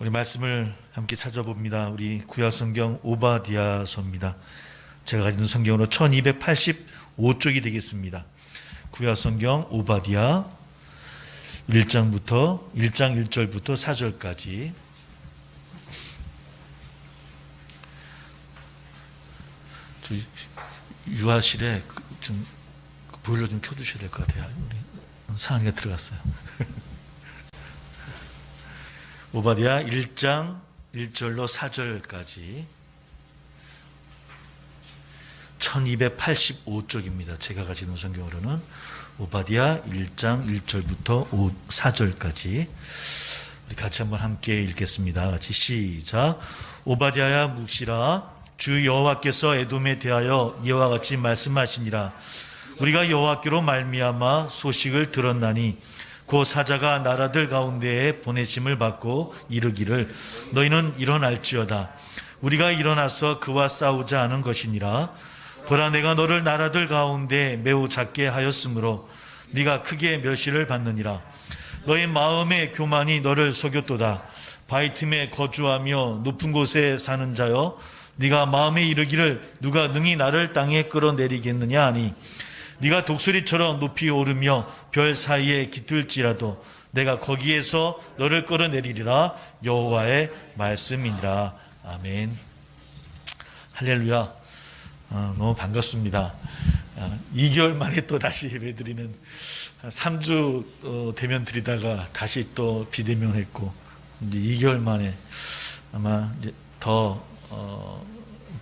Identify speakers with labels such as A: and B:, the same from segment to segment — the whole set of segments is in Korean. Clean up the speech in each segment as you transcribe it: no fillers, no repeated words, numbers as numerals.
A: 우리 말씀을 함께 찾아봅니다. 우리 구약성경 오바댜서입니다. 제가 가진 성경으로 1285쪽이 되겠습니다. 구약성경 오바댜 1장 1절부터 4절까지. 저 유아실에 좀 보일러 좀 켜주셔야 될 것 같아요. 우리 상한이가 들어갔어요. 오바댜 1장 1절로 4절까지 1285쪽입니다. 제가 가지고 있는 성경으로는 오바댜 1장 1절부터 4절까지 우리 같이 한번 함께 읽겠습니다. 같이 시작. 오바댜야 묵시라. 주 여호와께서 에돔에 대하여 이와 같이 말씀하시니라. 우리가 여호와께로 말미암아 소식을 들었나니 그 사자가 나라들 가운데에 보내심을 받고 이르기를 너희는 일어날지어다. 우리가 일어나서 그와 싸우자 하는 것이니라. 보라 내가 너를 나라들 가운데 매우 작게 하였으므로 네가 크게 멸시를 받느니라. 너의 마음의 교만이 너를 속였도다. 바위 틈에 거주하며 높은 곳에 사는 자여 네가 마음에 이르기를 누가 능히 나를 땅에 끌어내리겠느냐 하니 네가 독수리처럼 높이 오르며 별 사이에 깃들지라도 내가 거기에서 너를 끌어내리리라. 여호와의 말씀이니라. 아멘. 할렐루야. 너무 반갑습니다. 2개월 만에 또 다시 예배드리는 3주 대면 드리다가 다시 또 비대면 했고 이제 2개월 만에 아마 이제 더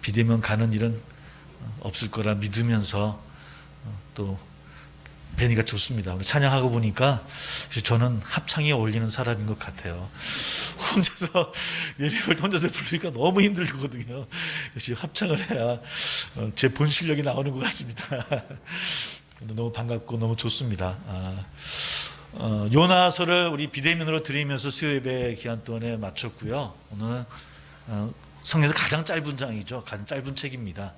A: 비대면 가는 일은 없을 거라 믿으면서 또 뵈니까 좋습니다. 우리 찬양하고 보니까 저는 합창에 어울리는 사람인 것 같아요. 혼자서 예배를 혼자서 부르니까 너무 힘들거든요. 역시 합창을 해야 제 본 실력이 나오는 것 같습니다. 너무 반갑고 너무 좋습니다. 요나서를 우리 비대면으로 드리면서 수요예배 기간 동안에 마쳤고요. 오늘은 성경에서 가장 짧은 장이죠. 가장 짧은 책입니다.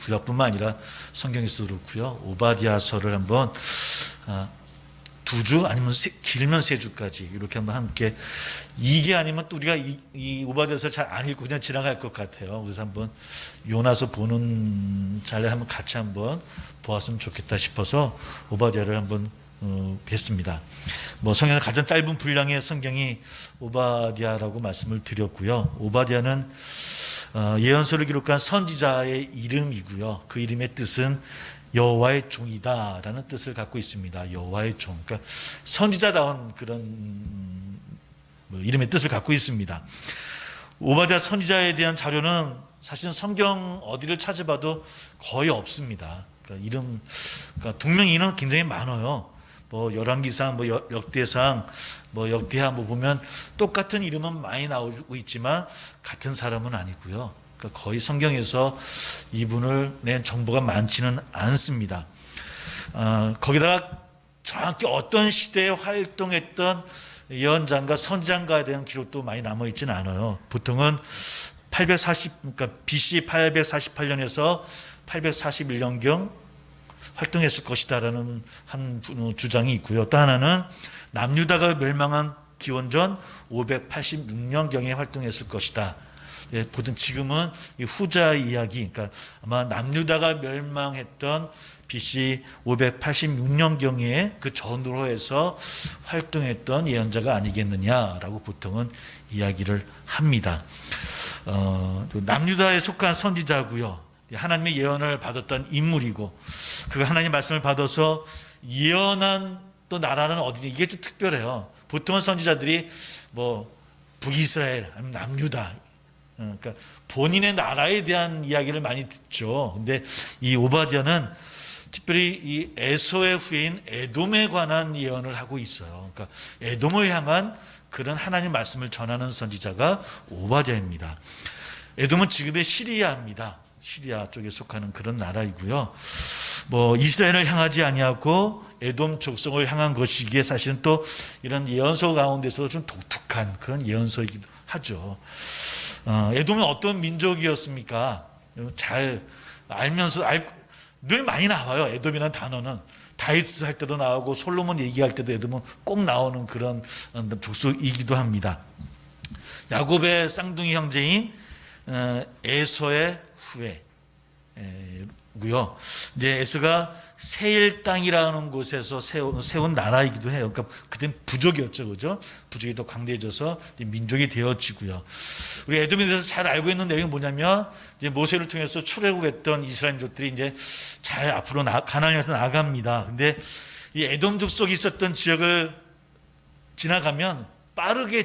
A: 구약뿐만 아니라 성경에서도 그렇고요. 오바댜서를 한번 2주 아니면 길면 3주까지 이렇게 한번 함께, 이게 아니면 또 우리가 이 오바댜서를 잘 안 읽고 그냥 지나갈 것 같아요. 그래서 한번 요나서 보는 자리에 한번 같이 한번 보았으면 좋겠다 싶어서 오바댜를 한번 뵀습니다. 성경의 가장 짧은 분량의 성경이 오바댜라고 말씀을 드렸고요. 오바댜는 예언서를 기록한 선지자의 이름이고요. 그 이름의 뜻은 여호와의 종이다라는 뜻을 갖고 있습니다. 여호와의 종, 그러니까 선지자다운 그런 이름의 뜻을 갖고 있습니다. 오바댜 선지자에 대한 자료는 사실은 성경 어디를 찾아봐도 거의 없습니다. 그러니까 동명이인은 굉장히 많아요. 열왕기상, 역대상, 역대하 보면 똑같은 이름은 많이 나오고 있지만 같은 사람은 아니고요. 그러니까 거의 성경에서 이분을 낸 정보가 많지는 않습니다. 거기다가 정확히 어떤 시대에 활동했던 예언자인가 선지자인가에 대한 기록도 많이 남아 있지는 않아요. 보통은 그러니까 BC 848년에서 841년경 활동했을 것이다라는 한 주장이 있고요. 또 하나는 남유다가 멸망한 기원전 586년경에 활동했을 것이다. 보통 지금은 이 후자 이야기, 그러니까 아마 남유다가 멸망했던 BC 586년경에 그 전으로 해서 활동했던 예언자가 아니겠느냐라고 보통은 이야기를 합니다. 남유다에 속한 선지자고요. 하나님의 예언을 받았던 인물이고, 그 하나님의 말씀을 받아서 예언한 또 나라는 어디냐, 이게 또 특별해요. 보통은 선지자들이 북이스라엘 아니면 남유다, 그러니까 본인의 나라에 대한 이야기를 많이 듣죠. 근데 이 오바댜는 특별히 이 에서의 후예인 에돔에 관한 예언을 하고 있어요. 그러니까 에돔을 향한 그런 하나님 말씀을 전하는 선지자가 오바댜입니다. 에돔은 지금의 시리아입니다. 시리아 쪽에 속하는 그런 나라이고요. 이스라엘을 향하지 아니하고 에돔 족속을 향한 것이기에 사실은 또 이런 예언서 가운데서 좀 독특한 그런 예언서이기도 하죠. 에돔은 어떤 민족이었습니까? 잘 알면서 늘 많이 나와요. 에돔이라는 단어는 다윗 할 때도 나오고 솔로몬 얘기할 때도 에돔은 꼭 나오는 그런 족속이기도 합니다. 야곱의 쌍둥이 형제인 에서의 후예고요. 이제 에서가 세일 땅이라는 곳에서 세운 나라이기도 해요. 그러니까 그땐 부족이었죠, 그죠? 부족이 더 광대해져서 민족이 되어지고요. 우리 에돔에 대해서 잘 알고 있는 내용이 뭐냐면, 이제 모세를 통해서 출애굽했던 이스라엘 민족들이 이제 잘 앞으로 가나안에서 나갑니다. 근데 이 에돔 족속이 있었던 지역을 지나가면 빠르게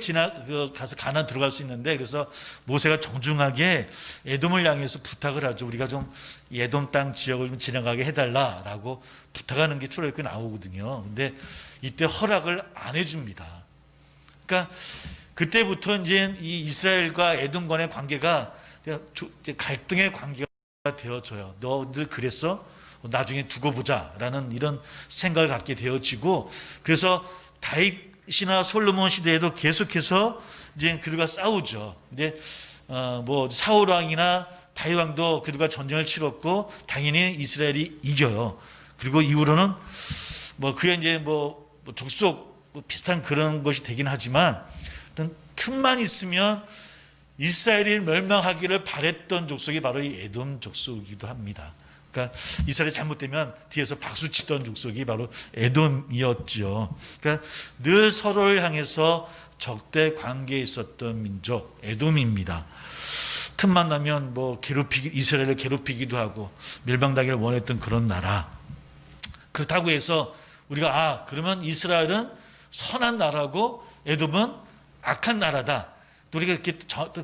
A: 가서 가나안 들어갈 수 있는데, 그래서 모세가 정중하게 에돔을 향해서 부탁을 하죠. 우리가 좀 에돔 땅 지역을 좀 지나가게 해달라라고 부탁하는 게 출애굽에 나오거든요. 근데 이때 허락을 안 해줍니다. 그러니까 그때부터 이제 이 이스라엘과 에돔 간의 관계가 갈등의 관계가 되어져요. 너들 그랬어? 나중에 두고 보자라는 이런 생각을 갖게 되어지고, 그래서 다윗이나 솔로몬 시대에도 계속해서 이제 그들과 싸우죠. 근데 뭐 사울 왕이나 다윗 왕도 그들과 전쟁을 치렀고 당연히 이스라엘이 이겨요. 그리고 이후로는 뭐 그게 이제 뭐 족속 비슷한 그런 것이 되긴 하지만, 어떤 틈만 있으면 이스라엘이 멸망하기를 바랬던 족속이 바로 이 에돔 족속이기도 합니다. 그러니까 이스라엘이 잘못되면 뒤에서 박수 치던 족속이 바로 에돔이었죠. 그러니까 늘 서로를 향해서 적대 관계에 있었던 민족 에돔입니다. 틈만 나면 뭐 이스라엘을 괴롭히기도 하고 멸망당기를 원했던 그런 나라. 그렇다고 해서 우리가 그러면 이스라엘은 선한 나라고 에돔은 악한 나라다, 또 우리가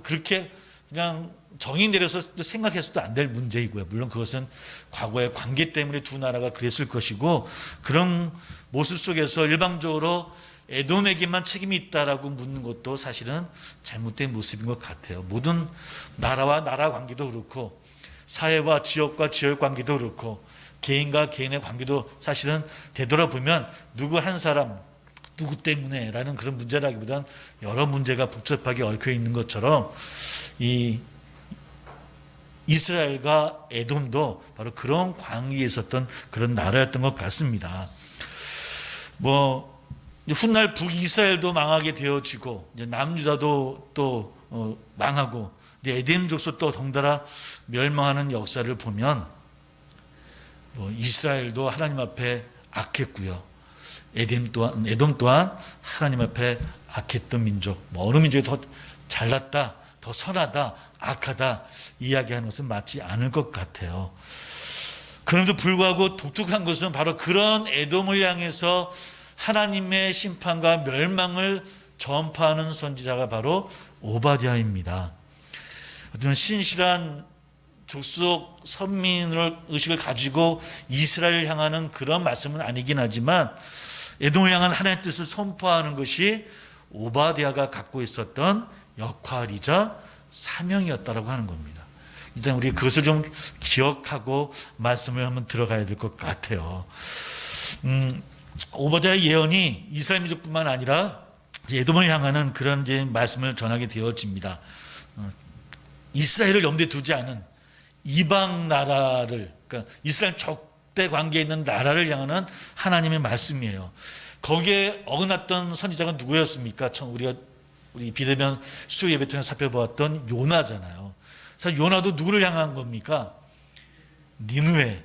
A: 그렇게 그냥 정의 내려서 생각해서도 안 될 문제이고요. 물론 그것은 과거의 관계 때문에 두 나라가 그랬을 것이고, 그런 모습 속에서 일방적으로 에돔에게만 책임이 있다라고 묻는 것도 사실은 잘못된 모습인 것 같아요. 모든 나라와 나라 관계도 그렇고, 사회와 지역과 지역 관계도 그렇고, 개인과 개인의 관계도 사실은 되돌아보면 누구 한 사람 누구 때문에 라는 그런 문제라기보다는 여러 문제가 복잡하게 얽혀 있는 것처럼, 이 이스라엘과 에돔도 바로 그런 관계에 있었던 그런 나라였던 것 같습니다. 뭐 훗날 북이스라엘도 망하게 되어지고, 이제 남유다도 또 망하고, 에돔 족속 또 덩달아 멸망하는 역사를 보면, 뭐 이스라엘도 하나님 앞에 악했고요. 에돔 또한 하나님 앞에 악했던 민족, 어느 민족이 더 잘났다, 더 선하다, 악하다 이야기하는 것은 맞지 않을 것 같아요. 그럼에도 불구하고 독특한 것은 바로 그런 에돔을 향해서 하나님의 심판과 멸망을 전파하는 선지자가 바로 오바댜입니다. 어떤 신실한 족속 선민을 의식을 가지고 이스라엘을 향하는 그런 말씀은 아니긴 하지만, 에돔을 향한 하나님의 뜻을 선포하는 것이 오바댜가 갖고 있었던 역할이자 사명이었다라고 하는 겁니다. 일단 우리 그것을 좀 기억하고 말씀을 한번 들어가야 될 것 같아요. 오바댜의 예언이 이스라엘 민족뿐만 아니라 에돔을 향하는 그런 이제 말씀을 전하게 되어집니다. 이스라엘을 염두에 두지 않은 이방 나라를, 그러니까 이스라엘 적대 관계에 있는 나라를 향하는 하나님의 말씀이에요. 거기에 어긋났던 선지자가 누구였습니까? 우리 비대면 수요 예배 통해 살펴보았던 요나잖아요. 사실 요나도 누구를 향한 겁니까? 니느웨.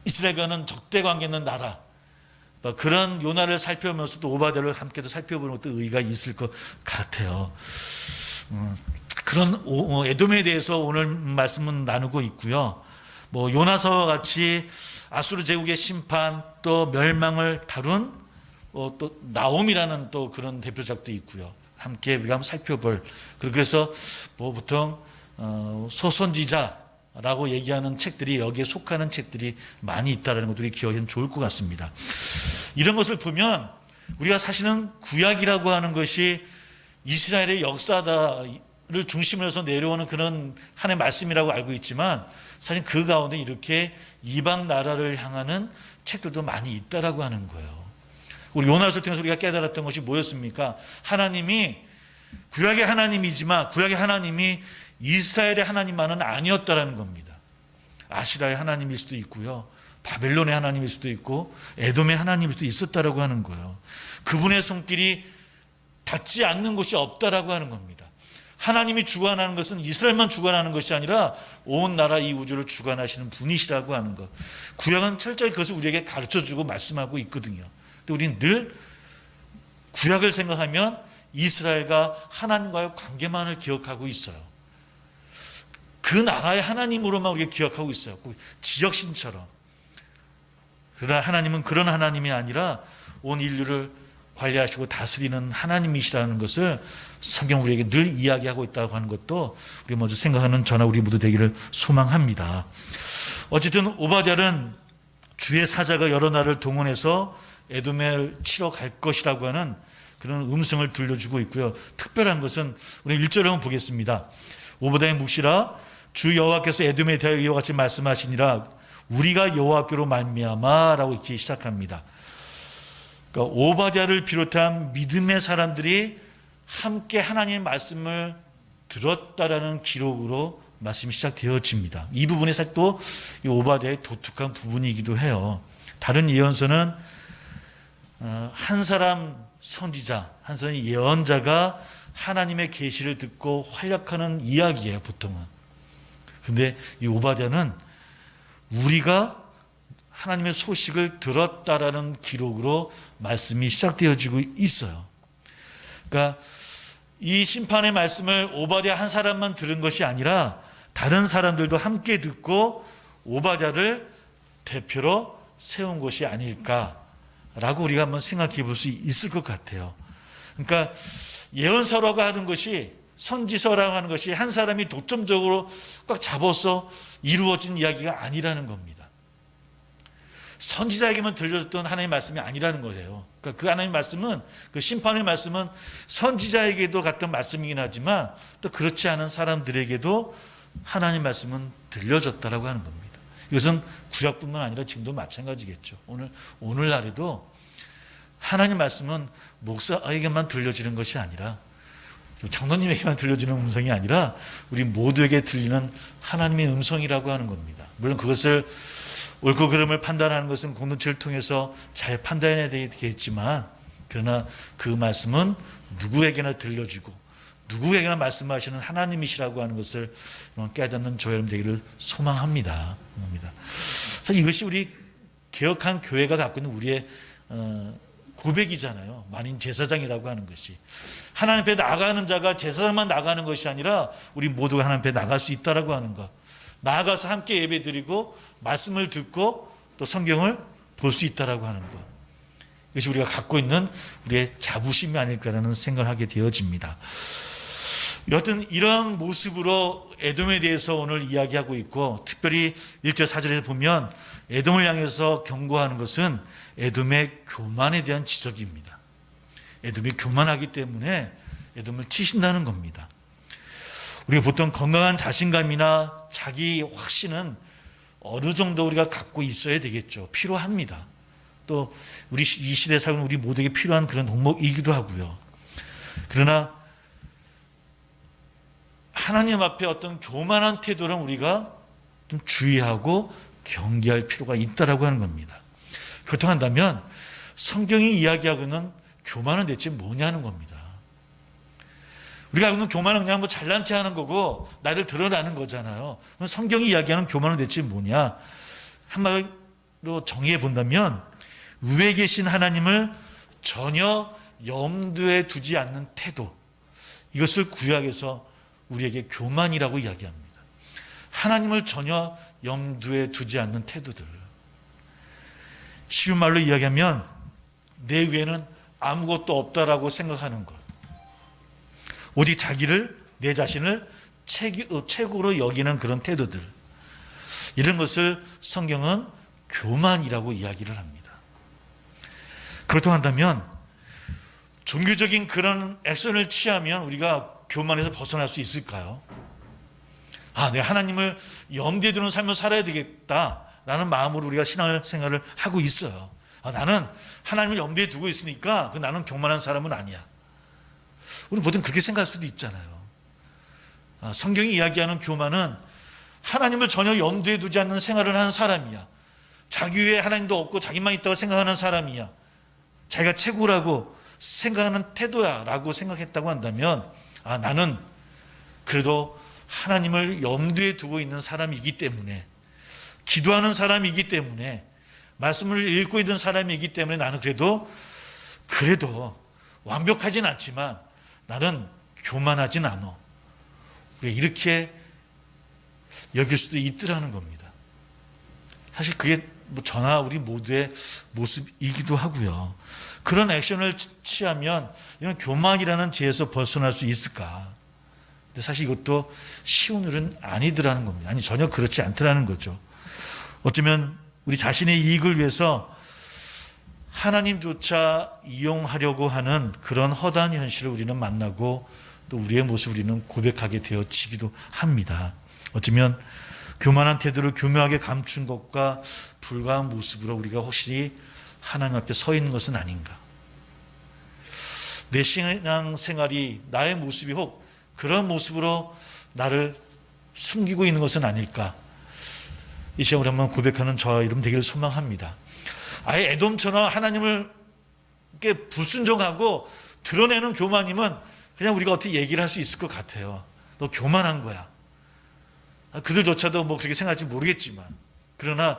A: 이스라엘과는 적대 관계 있는 나라. 그런 요나를 살펴보면서도 오바댜를 함께도 살펴보는 것도 의의가 있을 것 같아요. 그런 에돔에 대해서 오늘 말씀은 나누고 있고요. 뭐 요나서와 같이 아수르 제국의 심판 또 멸망을 다룬 또 나홈이라는 또 그런 대표작도 있고요. 함께 우리가 한번 살펴볼, 그래서 뭐 보통 소선지자라고 얘기하는 책들이 여기에 속하는 책들이 많이 있다는 것들이 기억하면 좋을 것 같습니다. 이런 것을 보면 우리가 사실은 구약이라고 하는 것이 이스라엘의 역사를 중심으로 해서 내려오는 그런 하나님의 말씀이라고 알고 있지만, 사실 그 가운데 이렇게 이방 나라를 향하는 책들도 많이 있다라고 하는 거예요. 우리 요나서를 통해서 우리가 깨달았던 것이 뭐였습니까? 하나님이 구약의 하나님이지만 구약의 하나님이 이스라엘의 하나님만은 아니었다라는 겁니다. 아시라의 하나님일 수도 있고요, 바벨론의 하나님일 수도 있고 에돔의 하나님일 수도 있었다라고 하는 거예요. 그분의 손길이 닿지 않는 곳이 없다라고 하는 겁니다. 하나님이 주관하는 것은 이스라엘만 주관하는 것이 아니라 온 나라 이 우주를 주관하시는 분이시라고 하는 것. 구약은 철저히 그것을 우리에게 가르쳐주고 말씀하고 있거든요. 근데 우리는 늘 구약을 생각하면 이스라엘과 하나님과의 관계만을 기억하고 있어요. 그 나라의 하나님으로만 우리가 기억하고 있어요. 지역신처럼. 그러나 하나님은 그런 하나님이 아니라 온 인류를 관리하시고 다스리는 하나님이시라는 것을 성경 우리에게 늘 이야기하고 있다고 하는 것도 우리 먼저 생각하는 저나 우리 모두 되기를 소망합니다. 어쨌든 오바댜는 주의 사자가 여러 나라를 동원해서 에돔을 치러 갈 것이라고 하는 그런 음성을 들려주고 있고요. 특별한 것은 우리 1절을 한번 보겠습니다. 오바댜의 묵시라 주 여호와께서 에돔에 대하여 이와 같이 말씀하시니라 우리가 여호와께로 말미암아라고 이렇게 시작합니다. 그러니까 오바댜를 비롯한 믿음의 사람들이 함께 하나님의 말씀을 들었다라는 기록으로 말씀이 시작되어집니다. 이 부분이 사실 또 이 오바댜의 독특한 부분이기도 해요. 다른 예언서는 한 사람 선지자, 한 사람 예언자가 하나님의 계시를 듣고 활약하는 이야기예요, 보통은. 근데 이 오바댜는 우리가 하나님의 소식을 들었다라는 기록으로 말씀이 시작되어지고 있어요. 그러니까 이 심판의 말씀을 오바댜 한 사람만 들은 것이 아니라 다른 사람들도 함께 듣고 오바댜를 대표로 세운 것이 아닐까라고 우리가 한번 생각해 볼 수 있을 것 같아요. 그러니까 예언서라고 하는 것이 선지서라고 하는 것이 한 사람이 독점적으로 꽉 잡아서 이루어진 이야기가 아니라는 겁니다. 선지자에게만 들려줬던 하나님의 말씀이 아니라는 거예요. 그러니까 그 하나님의 말씀은, 그 심판의 말씀은 선지자에게도 같은 말씀이긴 하지만 또 그렇지 않은 사람들에게도 하나님의 말씀은 들려졌다라고 하는 겁니다. 이것은 구약뿐만 아니라 지금도 마찬가지겠죠. 오늘날에도 하나님의 말씀은 목사에게만 들려지는 것이 아니라 장로님에게만 들려지는 음성이 아니라 우리 모두에게 들리는 하나님의 음성이라고 하는 겁니다. 물론 그것을 옳고 그름을 판단하는 것은 공동체를 통해서 잘 판단해야 되겠지만 그러나 그 말씀은 누구에게나 들려지고 누구에게나 말씀하시는 하나님이시라고 하는 것을 깨닫는 저 여러분 되기를 소망합니다. 사실 이것이 우리 개혁한 교회가 갖고 있는 우리의 고백이잖아요. 만인 제사장이라고 하는 것이. 하나님 앞에 나가는 자가 제사장만 나가는 것이 아니라 우리 모두가 하나님 앞에 나갈 수 있다라고 하는 것. 나아가서 함께 예배드리고 말씀을 듣고 또 성경을 볼 수 있다라고 하는 것. 이것이 우리가 갖고 있는 우리의 자부심이 아닐까라는 생각을 하게 되어집니다. 여하튼 이런 모습으로 에돔에 대해서 오늘 이야기하고 있고 특별히 1절 4절에서 보면 에돔을 향해서 경고하는 것은 에돔의 교만에 대한 지적입니다. 에돔이 교만하기 때문에 에돔을 치신다는 겁니다. 우리가 보통 건강한 자신감이나 자기 확신은 어느 정도 우리가 갖고 있어야 되겠죠. 필요합니다. 또 우리 이 시대에 살고 있는 우리 모두에게 필요한 그런 덕목이기도 하고요. 그러나 하나님 앞에 어떤 교만한 태도는 우리가 좀 주의하고 경계할 필요가 있다라고 하는 겁니다. 그렇다고 한다면 성경이 이야기하고 있는 교만은 대체 뭐냐는 겁니다. 우리가 알고 있는 교만은 그냥 뭐 잘난 체 하는 거고 나를 드러나는 거잖아요. 그럼 성경이 이야기하는 교만은 대체 뭐냐? 한마디로 정의해 본다면 위에 계신 하나님을 전혀 염두에 두지 않는 태도, 이것을 구약에서 우리에게 교만이라고 이야기합니다. 하나님을 전혀 염두에 두지 않는 태도들. 쉬운 말로 이야기하면 내 위에는 아무것도 없다라고 생각하는 것. 오직 자기를, 내 자신을 최고로 여기는 그런 태도들. 이런 것을 성경은 교만이라고 이야기를 합니다. 그렇다고 한다면 종교적인 그런 액션을 취하면 우리가 교만에서 벗어날 수 있을까요? 내가 하나님을 염두에 두는 삶을 살아야 되겠다라는 마음으로 우리가 신앙생활을 하고 있어요. 나는 하나님을 염두에 두고 있으니까 나는 교만한 사람은 아니야. 우리 보통 그렇게 생각할 수도 있잖아요. 성경이 이야기하는 교만은 하나님을 전혀 염두에 두지 않는 생활을 하는 사람이야. 자기 위에 하나님도 없고 자기만 있다고 생각하는 사람이야. 자기가 최고라고 생각하는 태도야라고 생각했다고 한다면, 나는 그래도 하나님을 염두에 두고 있는 사람이기 때문에, 기도하는 사람이기 때문에, 말씀을 읽고 있는 사람이기 때문에 나는 그래도 완벽하진 않지만 나는 교만하진 않아. 이렇게 여길 수도 있더라는 겁니다. 사실 그게 저나 우리 모두의 모습이기도 하고요. 그런 액션을 취하면 이런 교만이라는 죄에서 벗어날 수 있을까? 근데 사실 이것도 쉬운 일은 아니더라는 겁니다. 아니, 전혀 그렇지 않더라는 거죠. 어쩌면 우리 자신의 이익을 위해서 하나님조차 이용하려고 하는 그런 허다한 현실을 우리는 만나고 또 우리의 모습을 우리는 고백하게 되어지기도 합니다. 어쩌면 교만한 태도를 교묘하게 감춘 것과 불과한 모습으로 우리가 혹시 하나님 앞에 서 있는 것은 아닌가. 내 신앙 생활이, 나의 모습이 혹 그런 모습으로 나를 숨기고 있는 것은 아닐까. 이 시간에 한번 고백하는 저와 여러분 되기를 소망합니다. 아예 에돔처럼 하나님을 이렇게 불순종하고 드러내는 교만이면 그냥 우리가 어떻게 얘기를 할 수 있을 것 같아요. 너 교만한 거야. 그들조차도 뭐 그렇게 생각할지 모르겠지만, 그러나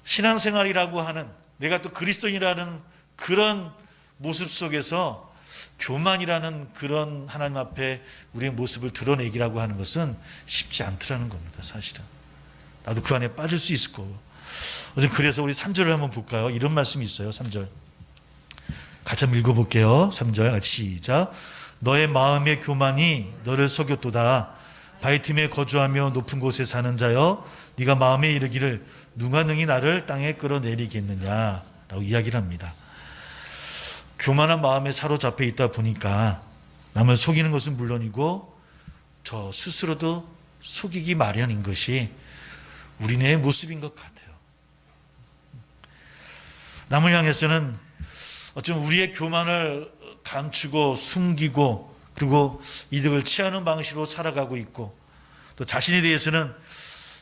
A: 신앙생활이라고 하는, 내가 또 그리스도인이라는 그런 모습 속에서 교만이라는 그런 하나님 앞에 우리의 모습을 드러내기라고 하는 것은 쉽지 않더라는 겁니다. 사실은 나도 그 안에 빠질 수 있을 거고. 그래서 우리 3절을 한번 볼까요? 이런 말씀이 있어요. 3절 같이 한번 읽어볼게요. 3절 시작. 너의 마음의 교만이 너를 속였도다. 바위 틈에 거주하며 높은 곳에 사는 자여, 네가 마음에 이르기를 누가 능히 나를 땅에 끌어내리겠느냐 라고 이야기를 합니다. 교만한 마음에 사로잡혀 있다 보니까 남을 속이는 것은 물론이고 저 스스로도 속이기 마련인 것이 우리네의 모습인 것 같아요. 남을 향해서는 어쩌면 우리의 교만을 감추고 숨기고 그리고 이득을 취하는 방식으로 살아가고 있고, 또 자신에 대해서는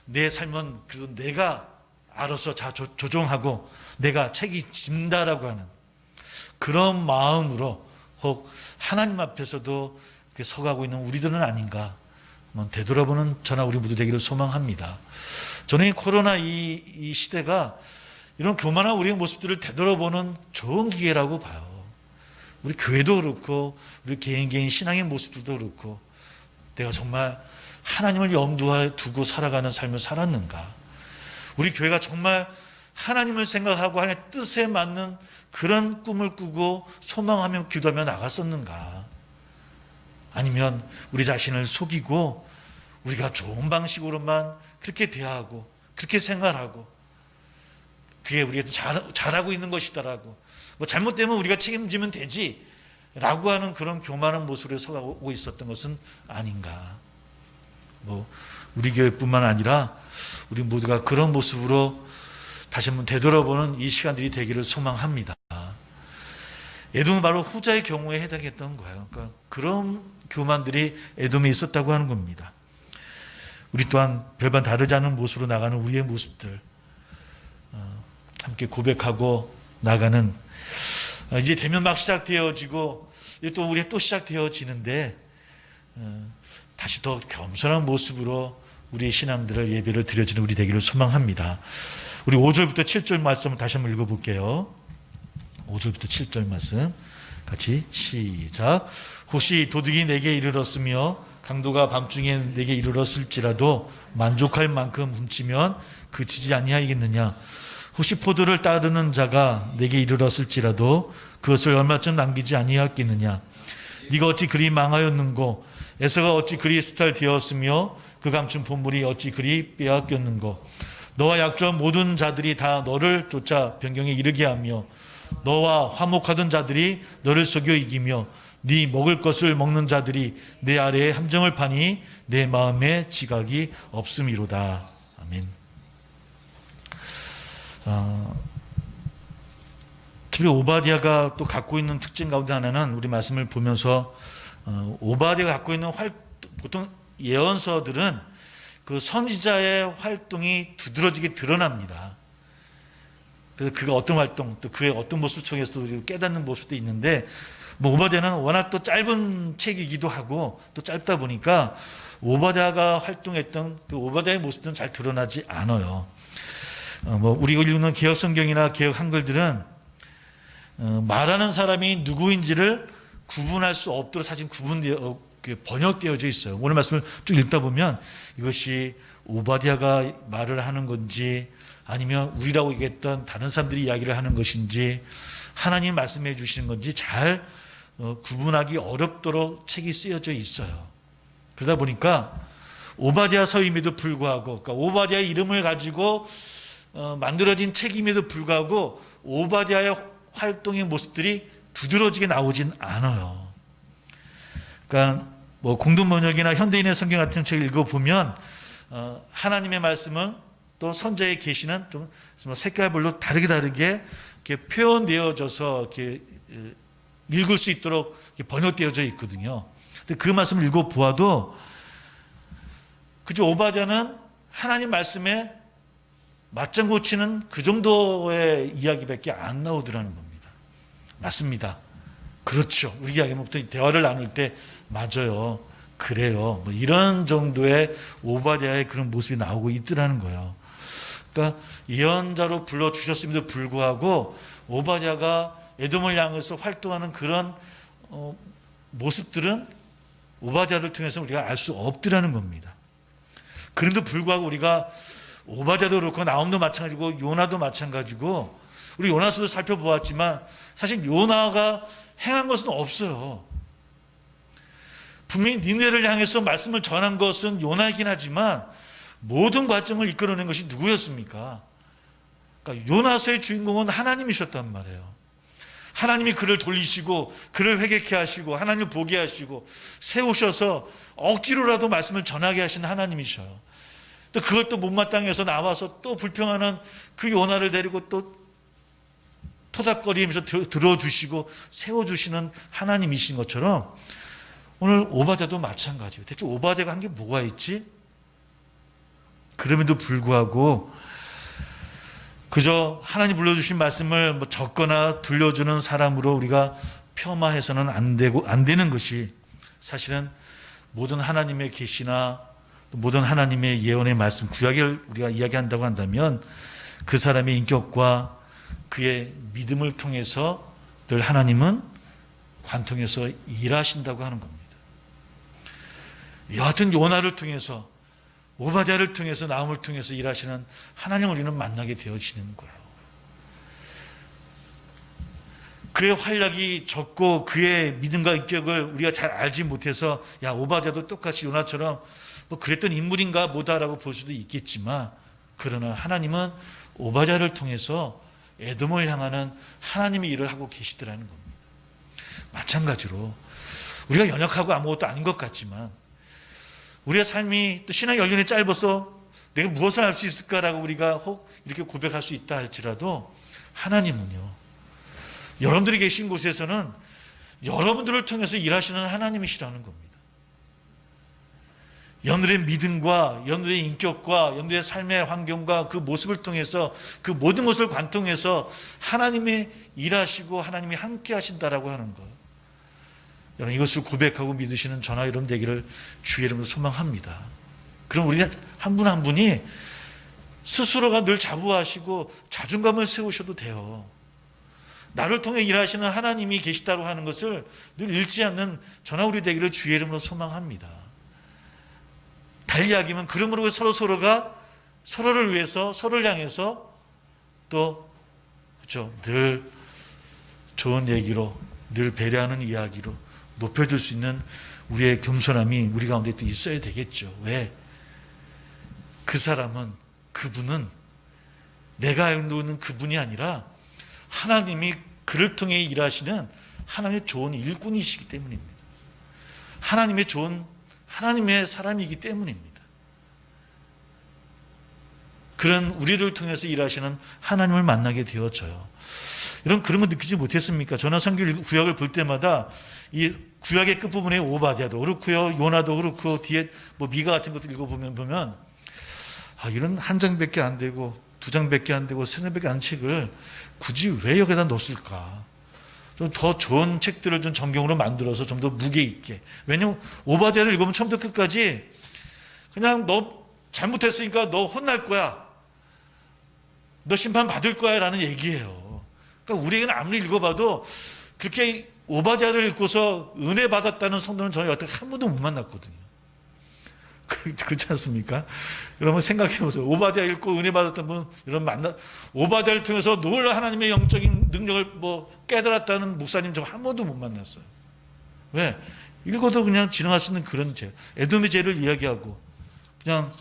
A: 내 삶은 그래도 내가 알아서 조종하고 내가 책임진다라고 하는 그런 마음으로 혹 하나님 앞에서도 이렇게 서가고 있는 우리들은 아닌가 한번 되돌아보는 저나 우리 모두 되기를 소망합니다. 저는 이 코로나 이 시대가 이런 교만한 우리의 모습들을 되돌아보는 좋은 기회라고 봐요. 우리 교회도 그렇고 우리 개인 신앙의 모습들도 그렇고, 내가 정말 하나님을 염두에 두고 살아가는 삶을 살았는가? 우리 교회가 정말 하나님을 생각하고 하나님의 뜻에 맞는 그런 꿈을 꾸고 소망하며 기도하며 나갔었는가? 아니면 우리 자신을 속이고 우리가 좋은 방식으로만 그렇게 대하고 그렇게 생활하고 그게 우리가 잘하고 있는 것이다라고, 뭐 잘못되면 우리가 책임지면 되지 라고 하는 그런 교만한 모습으로 서가고 있었던 것은 아닌가. 뭐 우리 교회뿐만 아니라 우리 모두가 그런 모습으로 다시 한번 되돌아보는 이 시간들이 되기를 소망합니다. 에돔은 바로 후자의 경우에 해당했던 거예요. 그러니까 그런 교만들이 에돔에 있었다고 하는 겁니다. 우리 또한 별반 다르지 않은 모습으로 나가는 우리의 모습들 함께 고백하고 나가는, 이제 대면 막 시작되어지고 또 우리 또 시작되어지는데 다시 더 겸손한 모습으로 우리의 신앙들을 예배를 드려지는 우리 되기를 소망합니다. 우리 5절부터 7절 말씀을 다시 한번 읽어볼게요. 5절부터 7절 말씀 같이 시작. 혹시 도둑이 내게 이르렀으며 강도가 밤중에 내게 이르렀을지라도 만족할 만큼 훔치면 그치지 아니하겠느냐. 혹시 포도를 따르는 자가 내게 이르렀을지라도 그것을 얼마쯤 남기지 아니하겠느냐. 네가 어찌 그리 망하였는고, 에서가 어찌 그리 수탈되었으며 그 감춘 보물이 어찌 그리 빼앗겼는고. 너와 약조한 모든 자들이 다 너를 쫓아 변경에 이르게 하며 너와 화목하던 자들이 너를 속여 이기며 네 먹을 것을 먹는 자들이 내 아래에 함정을 파니 내 마음에 지각이 없음이로다. 아멘. 특히 오바댜가 또 갖고 있는 특징 가운데 하나는, 우리 말씀을 보면서 오바댜가 갖고 있는 보통 예언서들은 그 선지자의 활동이 두드러지게 드러납니다. 그래서 그가 어떤 활동, 또 그의 어떤 모습을 통해서도 깨닫는 모습도 있는데, 오바댜는 워낙 또 짧은 책이기도 하고 또 짧다 보니까 오바댜가 활동했던 그 오바댜의 모습들은 잘 드러나지 않아요. 우리가 읽는 개혁 성경이나 개혁 한글들은 말하는 사람이 누구인지를 구분할 수 없도록 사실 번역되어져 있어요. 오늘 말씀을 쭉 읽다 보면 이것이 오바댜가 말을 하는 건지 아니면 우리라고 얘기했던 다른 사람들이 이야기를 하는 것인지 하나님 말씀해 주시는 건지 잘 구분하기 어렵도록 책이 쓰여져 있어요. 그러다 보니까 오바댜 서임에도 불구하고, 그러니까 오바댜의 이름을 가지고 만들어진 책임에도 불구하고 오바댜의 활동의 모습들이 두드러지게 나오진 않아요. 그러니까 공동 번역이나 현대인의 성경 같은 책을 읽어보면 하나님의 말씀은 또 선자의 계시는 좀 색깔별로 다르게 이렇게 표현되어져서 이렇게 읽을 수 있도록 이렇게 번역되어져 있거든요. 근데 그 말씀을 읽어보아도 그저 오바댜는 하나님 말씀에 맞장구 치는 그 정도의 이야기밖에 안 나오더라는 겁니다. 맞습니다. 그렇죠. 우리 이야기부터 대화를 나눌 때 맞아요. 그래요. 이런 정도의 오바댜의 그런 모습이 나오고 있더라는 거예요. 그러니까 예언자로 불러주셨음에도 불구하고 오바댜가 에돔을 향해서 활동하는 그런 모습들은 오바댜를 통해서 우리가 알 수 없더라는 겁니다. 그런데도 불구하고 우리가 오바댜도 그렇고 나홈도 마찬가지고 요나도 마찬가지고 우리 요나서도 살펴보았지만 사실 요나가 행한 것은 없어요. 분명히 니느웨를 향해서 말씀을 전한 것은 요나이긴 하지만 모든 과정을 이끌어낸 것이 누구였습니까? 그러니까 요나서의 주인공은 하나님이셨단 말이에요. 하나님이 그를 돌리시고 그를 회개케 하시고 하나님을 보게 하시고 세우셔서 억지로라도 말씀을 전하게 하신 하나님이셔요. 또 그걸 또 못마땅해서 나와서 또 불평하는 그 요나를 데리고 또 토닥거리면서 들어주시고 세워주시는 하나님이신 것처럼 오늘 오바댜도 마찬가지예요. 대체 오바댜가 한 게 뭐가 있지? 그럼에도 불구하고 그저 하나님 불러주신 말씀을 적거나 들려주는 사람으로 우리가 폄하해서는 안 되는 것이 사실은 모든 하나님의 계시나 모든 하나님의 예언의 말씀, 구약을 우리가 이야기한다고 한다면 그 사람의 인격과 그의 믿음을 통해서 늘 하나님은 관통해서 일하신다고 하는 겁니다. 여하튼 요나를 통해서 오바댜를 통해서 나홈을 통해서 일하시는 하나님을 우리는 만나게 되어지는 거예요. 그의 활약이 적고 그의 믿음과 인격을 우리가 잘 알지 못해서 야 오바댜도 똑같이 요나처럼 그랬던 인물인가 보다라고 볼 수도 있겠지만 그러나 하나님은 오바댜를 통해서 에돔을 향하는 하나님의 일을 하고 계시더라는 겁니다. 마찬가지로 우리가 연약하고 아무것도 아닌 것 같지만 우리의 삶이 또 신앙 연륜이 짧아서 내가 무엇을 할 수 있을까라고 우리가 혹 이렇게 고백할 수 있다 할지라도 하나님은요, 여러분들이 계신 곳에서는 여러분들을 통해서 일하시는 하나님이시라는 겁니다. 여러분들의 믿음과 여러분들의 인격과 여러분들의 삶의 환경과 그 모습을 통해서 그 모든 것을 관통해서 하나님이 일하시고 하나님이 함께 하신다라고 하는 것. 여러분 이것을 고백하고 믿으시는 저나 여러분 되기를 주의 이름으로 소망합니다. 그럼 우리 한 분 한 분이 스스로가 늘 자부하시고 자존감을 세우셔도 돼요. 나를 통해 일하시는 하나님이 계시다고 하는 것을 늘 잃지 않는 저나 우리 되기를 주의 이름으로 소망합니다. 달리 이야기하면 그러므로 서로가 서로를 위해서 서로를 향해서 또 그렇죠, 늘 좋은 얘기로 늘 배려하는 이야기로 높여줄 수 있는 우리의 겸손함이 우리 가운데 또 있어야 되겠죠. 왜? 그 사람은 그분은 내가 알고 있는 그분이 아니라 하나님이 그를 통해 일하시는 하나님의 좋은 일꾼이시기 때문입니다. 하나님의 사람이기 때문입니다. 그런 우리를 통해서 일하시는 하나님을 만나게 되어져요. 여러분 그런 거 느끼지 못했습니까? 저는 성경 구약을 볼 때마다 이 구약의 끝부분에 오바댜도 그렇고요, 요나도 그렇고 뒤에 미가 같은 것들 읽어보면 이런 한 장밖에 안 되고 2장밖에 안 되고 3장밖에 안 책을 굳이 왜 여기다 넣었을까? 좀 더 좋은 책들을 좀 정경으로 만들어서 좀 더 무게 있게. 왜냐면 오바댜를 읽으면 처음부터 끝까지 그냥 너 잘못했으니까 너 혼날 거야. 너 심판 받을 거야 라는 얘기예요. 그러니까 우리에게는 아무리 읽어봐도 그렇게 오바댜를 읽고서 은혜 받았다는 성도는 저희 여태 한 번도 못 만났거든요. 그렇지 않습니까? 여러분 생각해 보세요. 오바댜 읽고 은혜 받았던 분, 여러분 오바댜를 통해서 놀라 하나님의 영적인 능력을 깨달았다는 목사님 저 한 번도 못 만났어요. 왜? 읽어도 그냥 지나갈 수 있는 그런 죄. 에돔의 죄를 이야기하고 그냥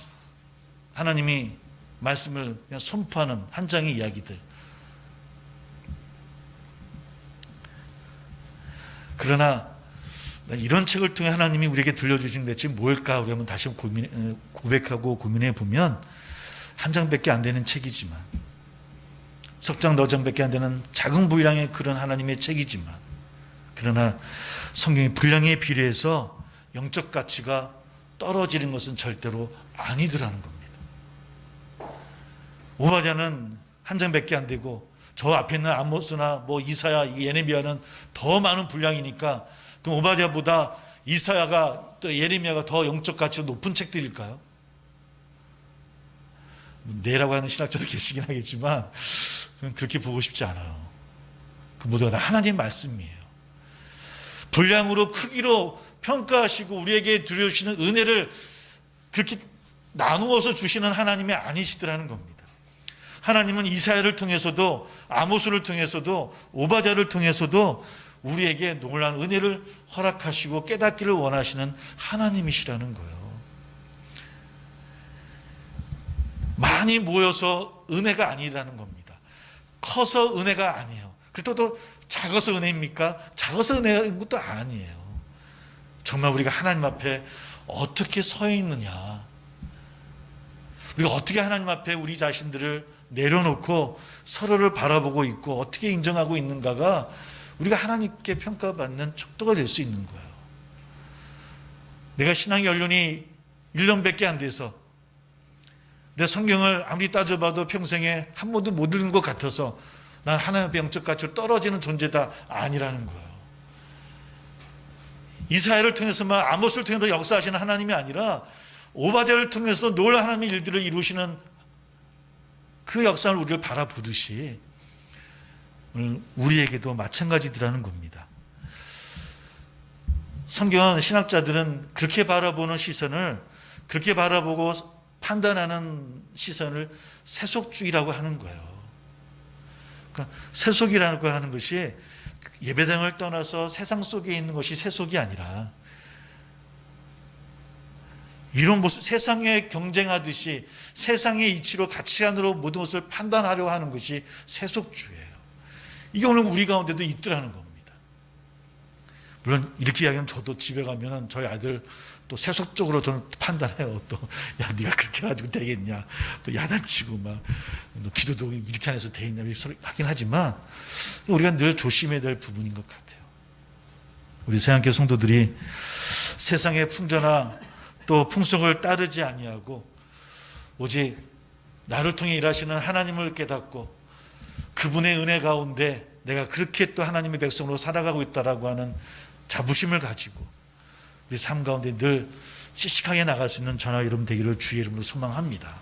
A: 하나님이 말씀을 그냥 선포하는 한 장의 이야기들. 그러나 이런 책을 통해 하나님이 우리에게 들려주신 것이 뭘까? 우리 한번 다시 고백하고 고민해 보면 한 장밖에 안 되는 책이지만, 석 장, 너 장밖에 안 되는 작은 분량의 그런 하나님의 책이지만, 그러나 성경의 분량에 비례해서 영적 가치가 떨어지는 것은 절대로 아니더라는 겁니다. 오바댜는 한 장밖에 안 되고 저 앞에 있는 아모스나 이사야, 예레미야는 더 많은 분량이니까 그럼 오바댜보다 이사야가 또 예레미야가 더 영적 가치가 높은 책들일까요? 네라고 하는 신학자도 계시긴 하겠지만 저는 그렇게 보고 싶지 않아요. 그 모두가 다 하나님의 말씀이에요. 분량으로 크기로 평가하시고 우리에게 들려주시는 은혜를 그렇게 나누어서 주시는 하나님이 아니시더라는 겁니다. 하나님은 이사야를 통해서도 아모스를 통해서도 오바댜를 통해서도 우리에게 놀라운 은혜를 허락하시고 깨닫기를 원하시는 하나님이시라는 거예요. 많이 모여서 은혜가 아니라는 겁니다. 커서 은혜가 아니에요. 그리고 또 작아서 은혜입니까? 작아서 은혜인 것도 아니에요. 정말 우리가 하나님 앞에 어떻게 서 있느냐, 우리가 어떻게 하나님 앞에 우리 자신들을 내려놓고 서로를 바라보고 있고 어떻게 인정하고 있는가가 우리가 하나님께 평가받는 척도가 될 수 있는 거예요. 내가 신앙 연륜이 1년밖에 안 돼서 내 성경을 아무리 따져봐도 평생에 한 번도 못 읽은 것 같아서 난 하나님의 영적 가치로 떨어지는 존재다, 아니라는 거예요. 이사야를 통해서만, 아모스를 통해서 역사하시는 하나님이 아니라 오바댜를 통해서도 놀라운 하나님의 일들을 이루시는 그 역사를 우리를 바라보듯이 오늘 우리에게도 마찬가지더라는 겁니다. 성경 신학자들은 그렇게 바라보는 시선을, 그렇게 바라보고 판단하는 시선을 세속주의라고 하는 거예요. 그러니까 세속이라고 하는 것이 예배당을 떠나서 세상 속에 있는 것이 세속이 아니라 이런 모습, 세상에 경쟁하듯이 세상의 이치로 가치관으로 모든 것을 판단하려고 하는 것이 세속주의예요. 이게 오늘 우리 가운데도 있더라는 겁니다. 물론 이렇게 이야기하면 저도 집에 가면 저희 아들 또 세속적으로 저는 판단해요. 또 야, 네가 그렇게 해가지고 되겠냐, 또 야단치고 막 너 기도도 이렇게 안 해서 되겠냐 이렇게 하긴 하지만 우리가 늘 조심해야 될 부분인 것 같아요. 우리 새한교 성도들이 세상의 풍조나 또 풍속을 따르지 아니하고 오직 나를 통해 일하시는 하나님을 깨닫고 그분의 은혜 가운데 내가 그렇게 또 하나님의 백성으로 살아가고 있다라고 하는 자부심을 가지고 우리 삶 가운데 늘 씩씩하게 나갈 수 있는 저나 여러분 되기를 주의 이름으로 소망합니다.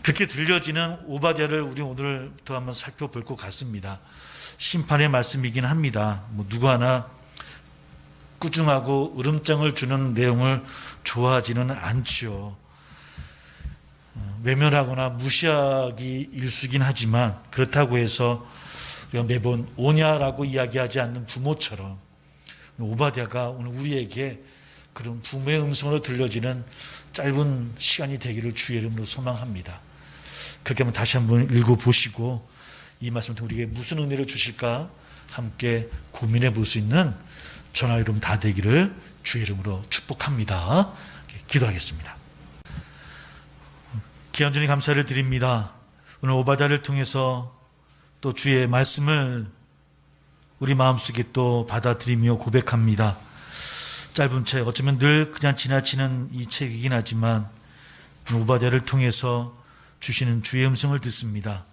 A: 그렇게 들려지는 오바댜를 우리 오늘부터 한번 살펴볼 것 같습니다. 심판의 말씀이긴 합니다. 누구 하나 꾸중하고 으름장을 주는 내용을 좋아하지는 않지요. 외면하거나 무시하기 일수긴 하지만 그렇다고 해서 우리가 매번 오냐라고 이야기하지 않는 부모처럼 오바댜가 오늘 우리에게 그런 부모의 음성으로 들려지는 짧은 시간이 되기를 주의 이름으로 소망합니다. 그렇게 한번 다시 한번 읽어보시고 이 말씀을 통해 우리에게 무슨 은혜를 주실까 함께 고민해 볼 수 있는 저나 여러분 다 되기를 주의 이름으로 축복합니다. 기도하겠습니다. 귀한 주님 감사를 드립니다. 오늘 오바댜를 통해서 또 주의 말씀을 우리 마음속에 또 받아들이며 고백합니다. 짧은 책, 어쩌면 늘 그냥 지나치는 이 책이긴 하지만 오바댜를 통해서 주시는 주의 음성을 듣습니다.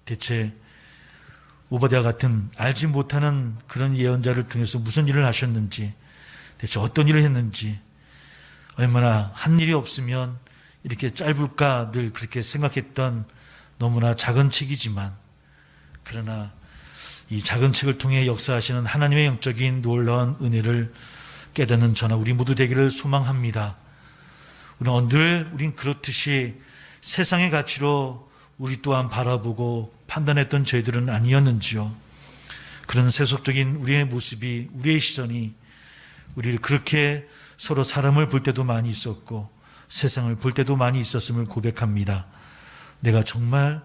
A: 대체 오바댜 같은 알지 못하는 그런 예언자를 통해서 무슨 일을 하셨는지, 대체 어떤 일을 했는지, 얼마나 한 일이 없으면 이렇게 짧을까 늘 그렇게 생각했던 너무나 작은 책이지만, 그러나 이 작은 책을 통해 역사하시는 하나님의 영적인 놀라운 은혜를 깨닫는 저나 우리 모두 되기를 소망합니다. 우린 그렇듯이 세상의 가치로 우리 또한 바라보고 판단했던 저희들은 아니었는지요. 그런 세속적인 우리의 모습이, 우리의 시선이 우리를 그렇게 서로 사람을 볼 때도 많이 있었고 세상을 볼 때도 많이 있었음을 고백합니다. 내가 정말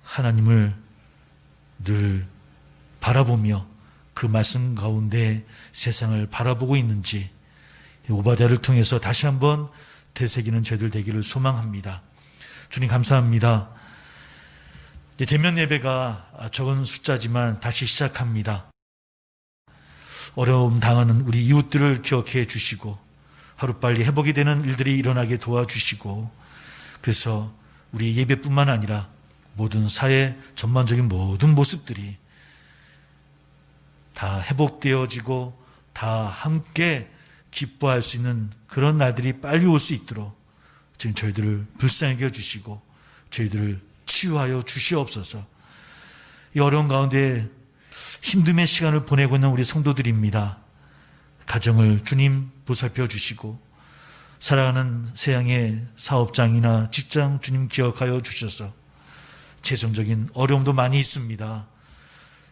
A: 하나님을 늘 바라보며 그 말씀 가운데 세상을 바라보고 있는지 오바댜를 통해서 다시 한번 되새기는 저희들 되기를 소망합니다. 주님 감사합니다. 대면 예배가 적은 숫자지만 다시 시작합니다. 어려움 당하는 우리 이웃들을 기억해 주시고 하루빨리 회복이 되는 일들이 일어나게 도와주시고, 그래서 우리 예배뿐만 아니라 모든 사회 전반적인 모든 모습들이 다 회복되어지고 다 함께 기뻐할 수 있는 그런 날들이 빨리 올 수 있도록 지금 저희들을 불쌍히 여주시고 저희들을 치유하여 주시옵소서. 이 어려운 가운데 힘듦의 시간을 보내고 있는 우리 성도들입니다. 가정을 주님 보살펴 주시고 사랑하는 세상의 사업장이나 직장 주님 기억하여 주셔서 재정적인 어려움도 많이 있습니다.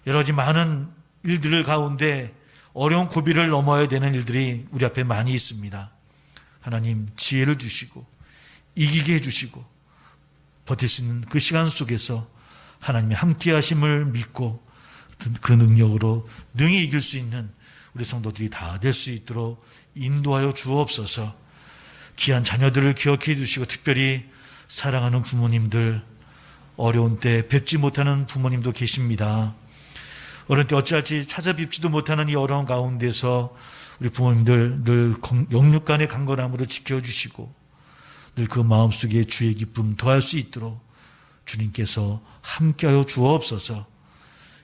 A: 여러 가지 많은 일들 가운데 어려운 고비를 넘어야 되는 일들이 우리 앞에 많이 있습니다. 하나님 지혜를 주시고 이기게 해주시고 버틸 수 있는 그 시간 속에서 하나님의 함께 하심을 믿고 그 능력으로 능히 이길 수 있는 우리 성도들이 다 될 수 있도록 인도하여 주옵소서. 귀한 자녀들을 기억해 주시고 특별히 사랑하는 부모님들, 어려운 때 뵙지 못하는 부모님도 계십니다. 어려운 때 어찌할지 찾아뵙지도 못하는 이 어려운 가운데서 우리 부모님들 늘 영육간의 강건함으로 지켜주시고 늘 그 마음속에 주의 기쁨 더할 수 있도록 주님께서 함께하여 주옵소서.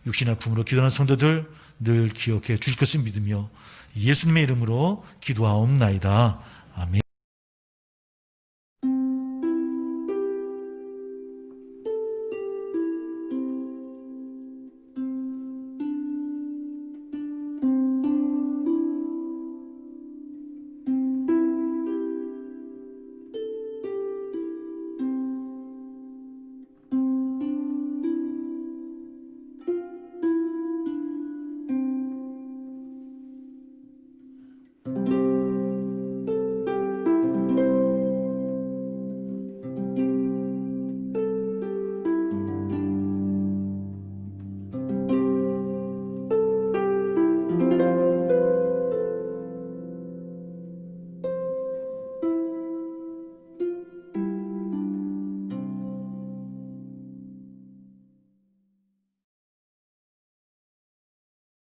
A: 육신 아픔으로 기도하는 성도들 늘 기억해 주실 것을 믿으며 예수님의 이름으로 기도하옵나이다. 아멘.